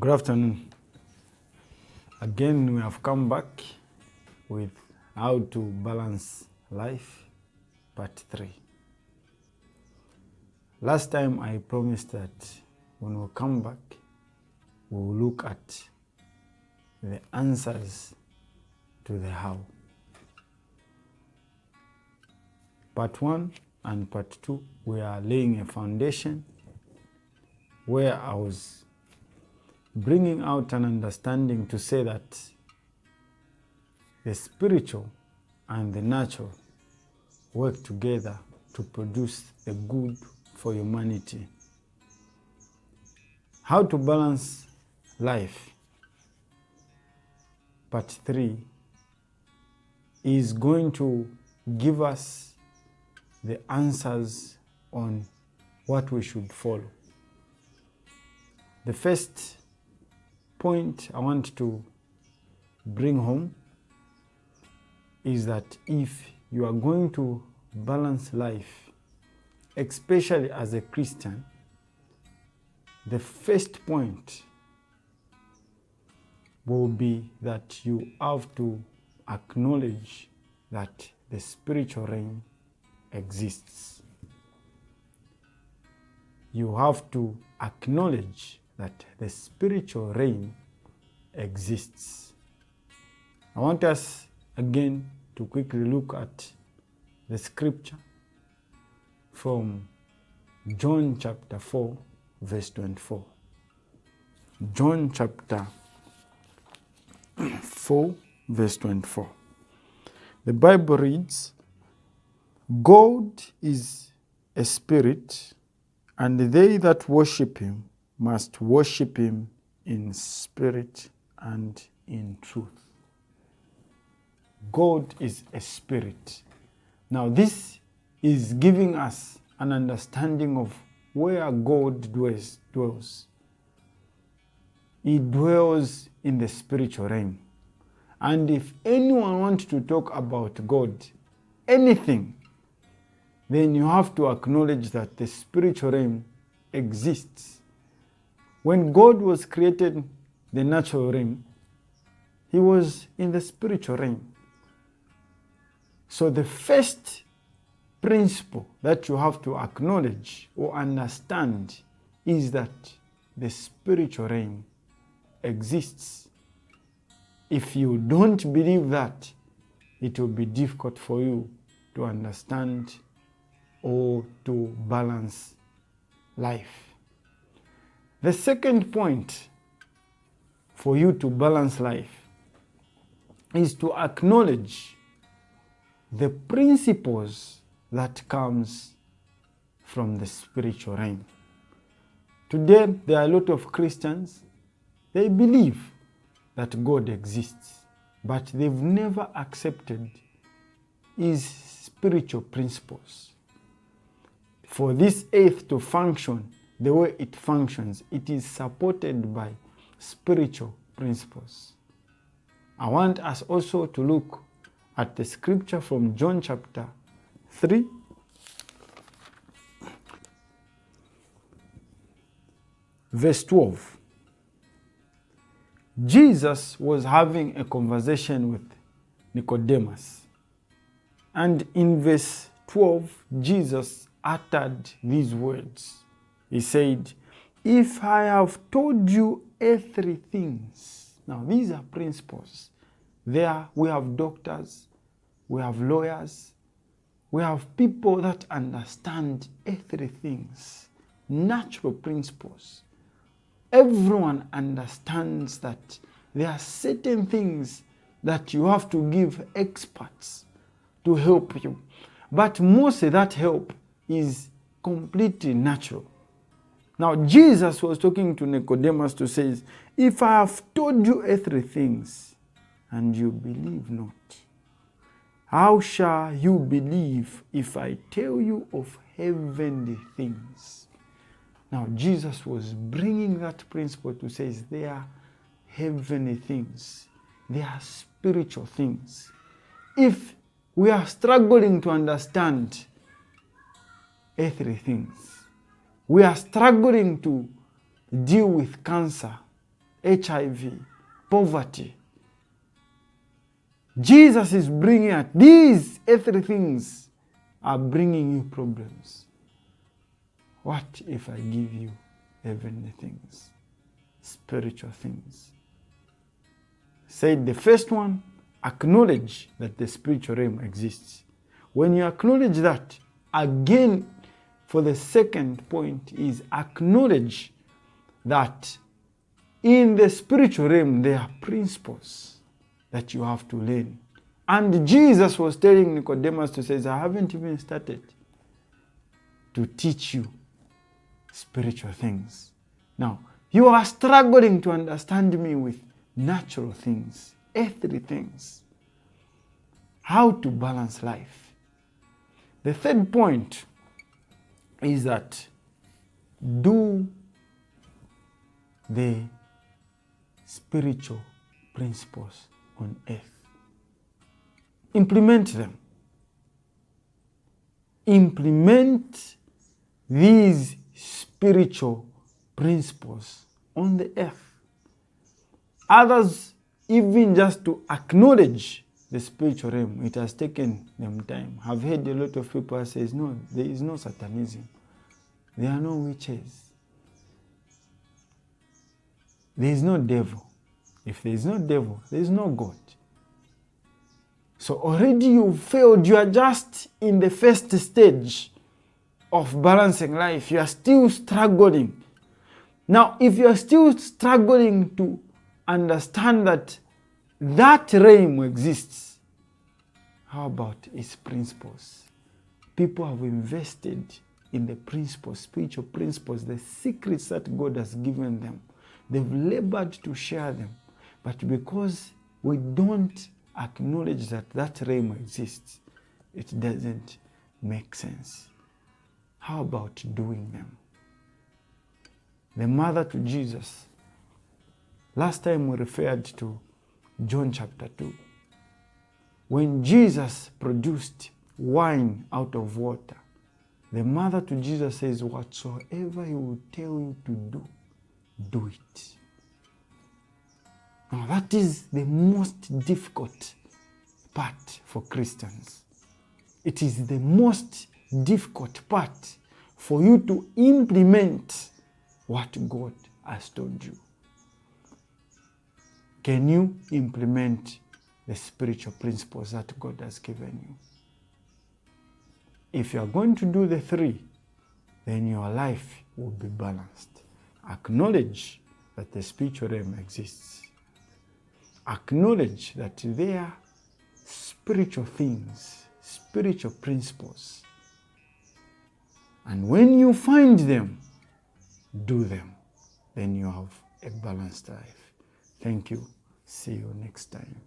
Good afternoon. Again, we have come back with how to balance life, part 3. Last time I promised that when we come back, we will look at the answers to the how. Part 1 and part 2, we are laying a foundation where I was bringing out an understanding to say that the spiritual and the natural work together to produce the good for humanity. How to balance life, part 3, is going to give us the answers on what we should follow. The first point I want to bring home is that if you are going to balance life, especially as a Christian, the first point will be that you have to acknowledge that the spiritual realm exists. You have to acknowledge that the spiritual realm exists. I want us again to quickly look at the scripture from John chapter 4, verse 24. John chapter 4, verse 24. The Bible reads, "God is a spirit, and they that worship him must worship him in spirit and in truth." God is a spirit. Now this is giving us an understanding of where God dwells. He dwells in the spiritual realm. And if anyone wants to talk about God, anything, then you have to acknowledge that the spiritual realm exists. When God was created the natural realm, he was in the spiritual realm. So the first principle that you have to acknowledge or understand is that the spiritual realm exists. If you don't believe that, it will be difficult for you to understand or to balance life. The second point for you to balance life is to acknowledge the principles that comes from the spiritual realm. Today, there are a lot of Christians, they believe that God exists, but they've never accepted his spiritual principles. For this earth to function the way it functions, it is supported by spiritual principles. I want us also to look at the scripture from John chapter 3, verse 12. Jesus was having a conversation with Nicodemus. And in verse 12, Jesus uttered these words. He said, "If I have told you earthly things." Now, these are principles. There we have doctors, we have lawyers, we have people that understand earthly things, natural principles. Everyone understands that there are certain things that you have to give experts to help you. But most of that help is completely natural. Now, Jesus was talking to Nicodemus to say, "If I have told you earthly things and you believe not, how shall you believe if I tell you of heavenly things?" Now, Jesus was bringing that principle to say there are heavenly things, there are spiritual things. If we are struggling to understand earthly things, we are struggling to deal with cancer, HIV, poverty. Jesus is bringing out these earthly things are bringing you problems. What if I give you heavenly things, spiritual things? Said the first one, acknowledge that the spiritual realm exists. When you acknowledge that, again, for the second point is acknowledge that in the spiritual realm there are principles that you have to learn. And Jesus was telling Nicodemus to say, I haven't even started to teach you spiritual things. Now, you are struggling to understand me with natural things, earthly things, how to balance life. The third point is that do the spiritual principles on earth. Implement them. Implement these spiritual principles on the earth. Others, even just to acknowledge the spiritual realm, it has taken them time. I've heard a lot of people say, no, there is no Satanism. There are no witches. There is no devil. If there is no devil, there is no God. So already you failed. You are just in the first stage of balancing life. You are still struggling. Now, if you are still struggling to understand that that realm exists, how about its principles? People have invested in the principles, spiritual principles, the secrets that God has given them. They've labored to share them. But because we don't acknowledge that that realm exists, it doesn't make sense. How about doing them? The mother to Jesus. Last time we referred to John chapter 2. When Jesus produced wine out of water, the mother to Jesus says, whatsoever he will tell you to do, do it. Now that is the most difficult part for Christians. It is the most difficult part for you to implement what God has told you. Can you implement the spiritual principles that God has given you? If you are going to do the three, then your life will be balanced. Acknowledge that the spiritual realm exists. Acknowledge that there are spiritual things, spiritual principles. And when you find them, do them. Then you have a balanced life. Thank you. See you next time.